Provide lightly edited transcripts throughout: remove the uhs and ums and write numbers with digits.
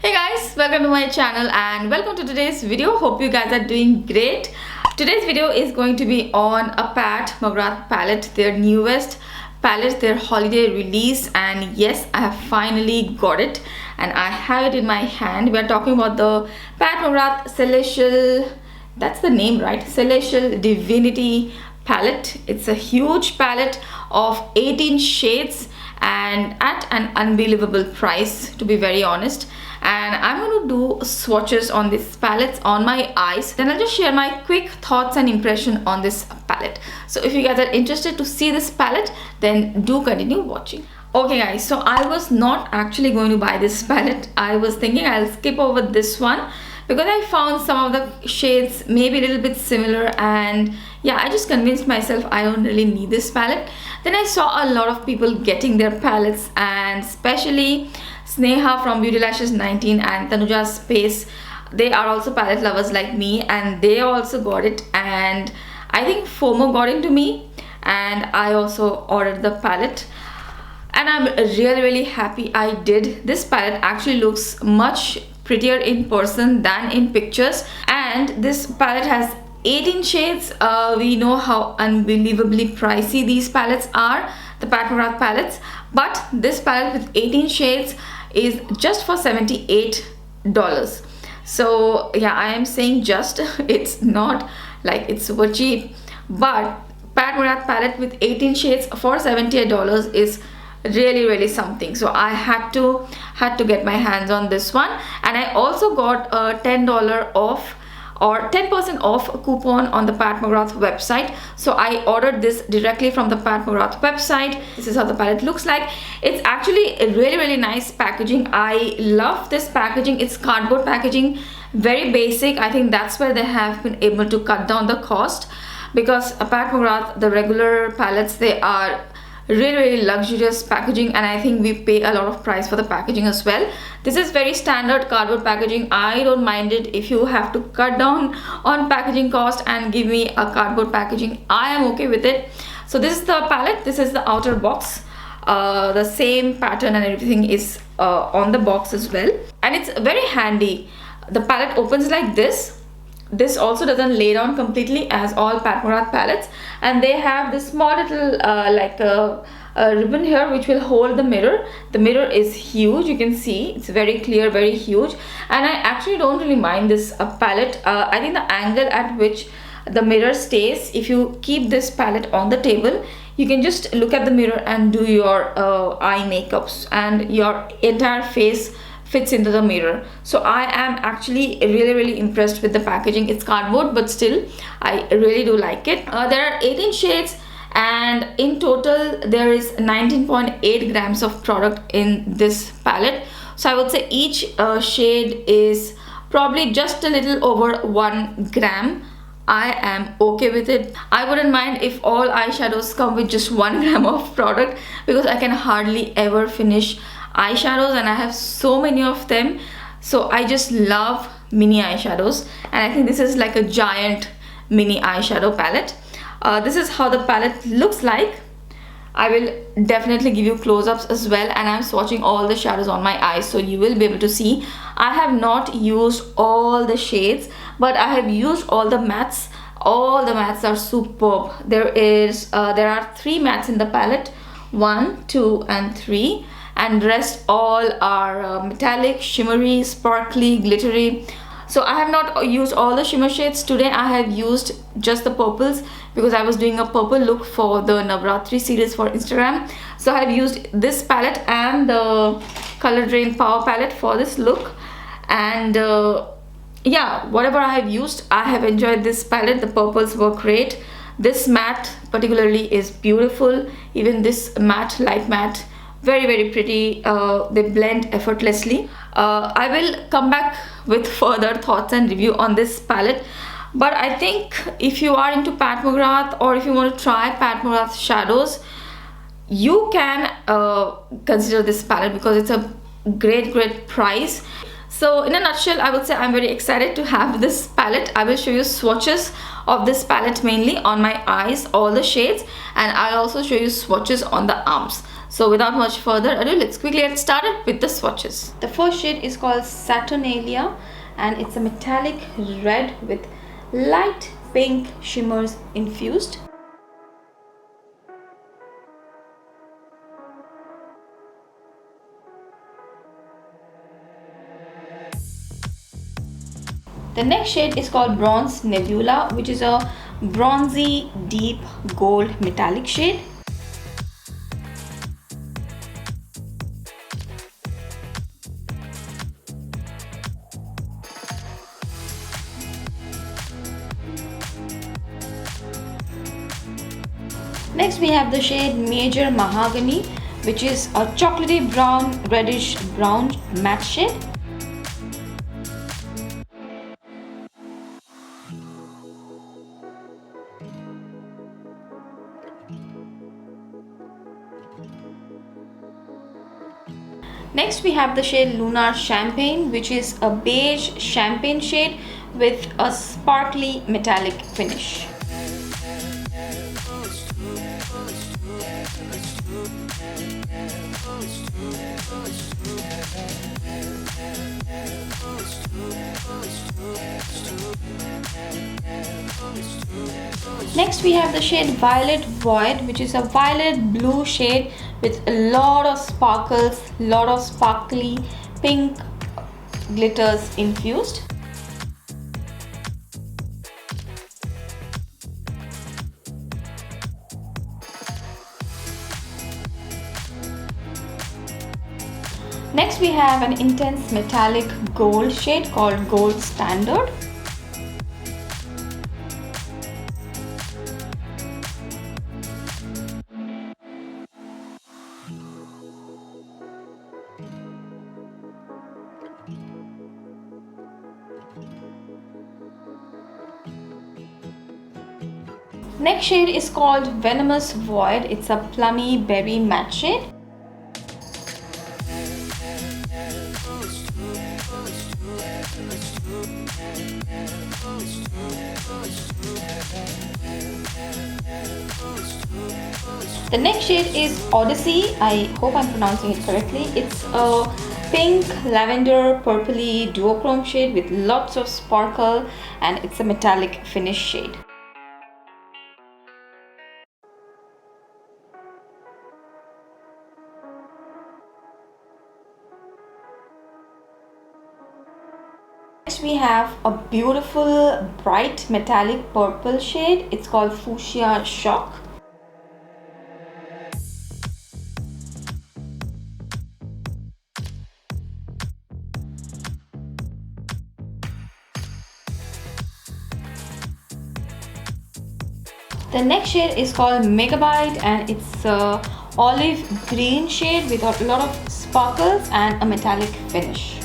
Hey guys, welcome to my channel and welcome to today's video. Hope you guys are doing great. Today's video is going to be on a McGrath palette, their newest palette, their holiday release, and yes, I have finally got it and I have it in my hand. We are talking about the McGrath Celestial, that's the name, right? Celestial Divinity palette. It's a huge palette of 18 shades and at an unbelievable price, to be very honest. And I'm going to do swatches on these palettes on my eyes, then I'll just share my quick thoughts and impression on this palette. So if you guys are interested to see this palette, then do continue watching. Okay guys, so I was not actually going to buy this palette. I was thinking I'll skip over this one because I found some of the shades maybe a little bit similar, and yeah, I just convinced myself I don't really need this palette. Then I saw a lot of people getting their palettes, and especially Sneha from Beauty Lashes 19 and Tanuja Space. They are also palette lovers like me and they also got it, and I think FOMO got into me and I also ordered the palette. And I'm really happy I did. This palette actually looks much prettier in person than in pictures, and this palette has 18 shades. We know how unbelievably pricey these palettes are, the McGrath palettes, but this palette with 18 shades is just for $78. So yeah, I am saying just, it's not like it's super cheap, but McGrath palette with 18 shades for $78 is really something. So I had to get my hands on this one, and I also got a $10 off or 10% off coupon on the McGrath website. So I ordered this directly from the McGrath website. This is how the palette looks like. It's actually a really nice packaging. I love this packaging. It's cardboard packaging, very basic. I think that's where they have been able to cut down the cost, because at McGrath, the regular palettes, they are really luxurious packaging, and I think we pay a lot of price for the packaging as well. This is very standard cardboard packaging. I don't mind it if you have to cut down on packaging cost and give me a cardboard packaging. I am okay with it. So this is the palette. This is the outer box. The same pattern and everything is on the box as well, and it's very handy. The palette opens like this. This also doesn't lay down completely as all McGrath palettes, and they have this small little like a ribbon here which will hold the mirror. The mirror is huge, you can see it's very clear, very huge, and I actually don't really mind this palette. I think the angle at which the mirror stays, if you keep this palette on the table, you can just look at the mirror and do your eye makeups, and your entire face fits into the mirror. So I am actually really impressed with the packaging. It's cardboard, but still I really do like it. There are 18 shades, and in total there is 19.8 grams of product in this palette. So I would say each shade is probably just a little over 1 gram. I am okay with it. I wouldn't mind if all eyeshadows come with just 1 gram of product, because I can hardly ever finish eyeshadows and I have so many of them. So I just love mini eyeshadows, and I think this is like a giant mini eyeshadow palette. This is how the palette looks like. I will definitely give you close-ups as well, and I'm swatching all the shadows on my eyes, so you will be able to see. I have not used all the shades, but I have used all the mattes. All the mattes are superb. There are 3 mattes in the palette, 1, 2 and 3, and rest all are metallic, shimmery, sparkly, glittery. So I have not used all the shimmer shades. Today I have used just the purples because I was doing a purple look for the Navratri series for Instagram. So I have used this palette and the Color Drain Power palette for this look, and yeah, whatever I have used, I have enjoyed this palette. The purples were great. This matte particularly is beautiful. Even this matte, light matte, very pretty. They blend effortlessly. I will come back with further thoughts and review on this palette, but I think if you are into McGrath, or if you want to try McGrath shadows, you can consider this palette because it's a great price. So in a nutshell, I would say I'm very excited to have this palette. I will show you swatches of this palette mainly on my eyes, all the shades, and I'll also show you swatches on the arms. So without much further ado, let's quickly get started with the swatches. The first shade is called Saturnalia and it's a metallic red with light pink shimmers infused. The next shade is called Bronze Nebula, which is a bronzy deep gold metallic shade. Next we have the shade Major Mahogany, which is a chocolatey brown reddish brown matte shade. Next we have the shade Lunar Champagne, which is a beige champagne shade with a sparkly metallic finish. Next we have the shade Violet Void, which is a violet blue shade with a lot of sparkles, lot of sparkly pink glitters infused. Next we have an intense metallic gold shade called Gold Standard. Next shade is called Venomous Void. It's a plummy berry matte shade. The next shade is Odyssey. I hope I'm pronouncing it correctly. It's a pink, lavender, purpley duochrome shade with lots of sparkle and it's a metallic finish shade. Next we have a beautiful bright metallic purple shade. It's called Fuchsia Shock. The next shade is called Megabyte and it's a olive green shade with a lot of sparkles and a metallic finish.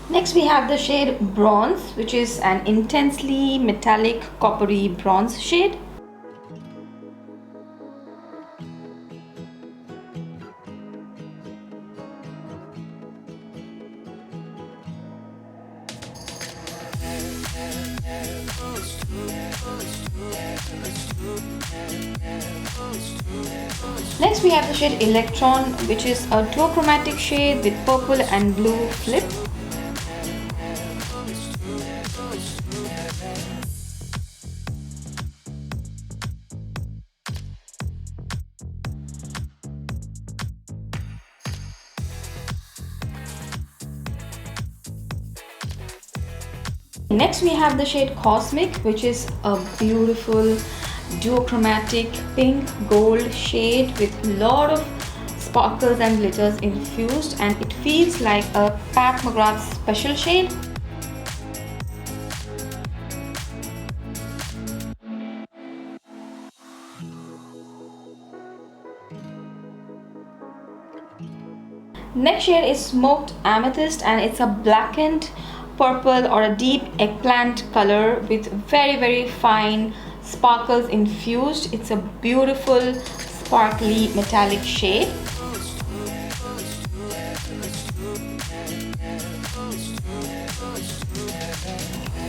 Next we have the shade Bronze, which is an intensely metallic coppery bronze shade. Next we have the shade Electron, which is a duochromatic shade with purple and blue flip. Next we have the shade Cosmic, which is a beautiful duochromatic pink gold shade with a lot of sparkles and glitters infused, and it feels like a Pat McGrath special shade. Next shade is Smoked Amethyst and it's a blackened purple or a deep eggplant color with very fine sparkles infused. It's a beautiful sparkly metallic shade.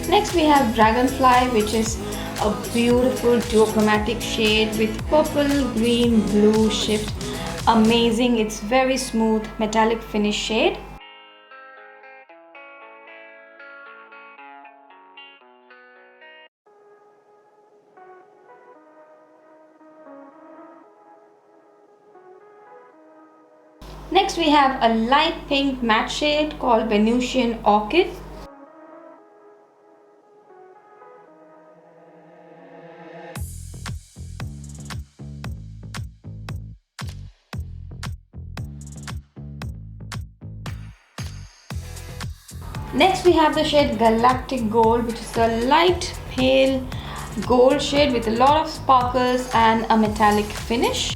Next we have Dragonfly, which is a beautiful duochromatic shade with purple, green, blue shift. Amazing, it's very smooth metallic finish shade. Next we have a light pink matte shade called Venusian Orchid. Next we have the shade Galactic Gold, which is a light pale gold shade with a lot of sparkles and a metallic finish.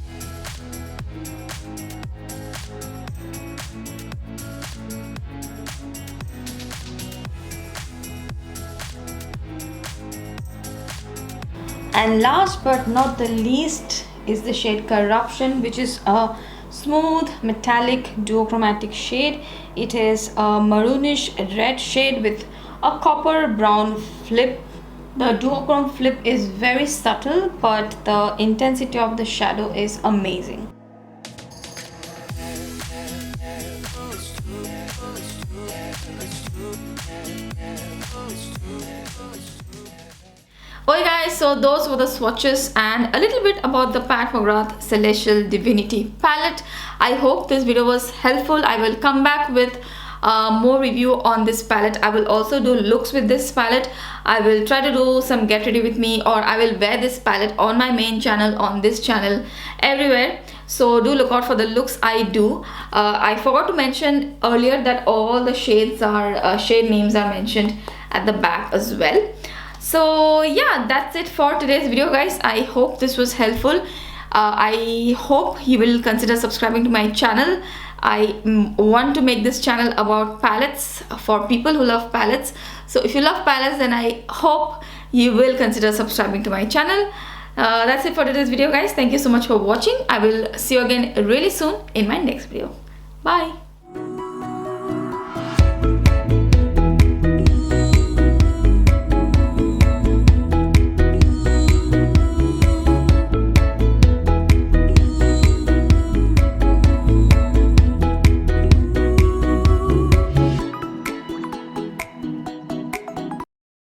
And last but not the least is the shade Corruption, which is a smooth metallic duochromatic shade. It is a maroonish red shade with a copper brown flip. The duochrome flip is very subtle, but the intensity of the shadow is amazing. Okay guys, so those were the swatches and a little bit about the Pat McGrath Celestial Divinity palette. I hope this video was helpful. I will come back with more review on this palette. I will also do looks with this palette. I will try to do some get ready with me, or I will wear this palette on my main channel, on this channel, everywhere. So do look out for the looks I do. I forgot to mention earlier that all the shades are shade names are mentioned at the back as well. So yeah, that's it for today's video guys. I hope this was helpful. I hope you will consider subscribing to my channel. I want to make this channel about palettes for people who love palettes. So if you love palettes, then I hope you will consider subscribing to my channel. That's it for today's video guys. Thank you so much for watching. I will see you again really soon in my next video. Bye.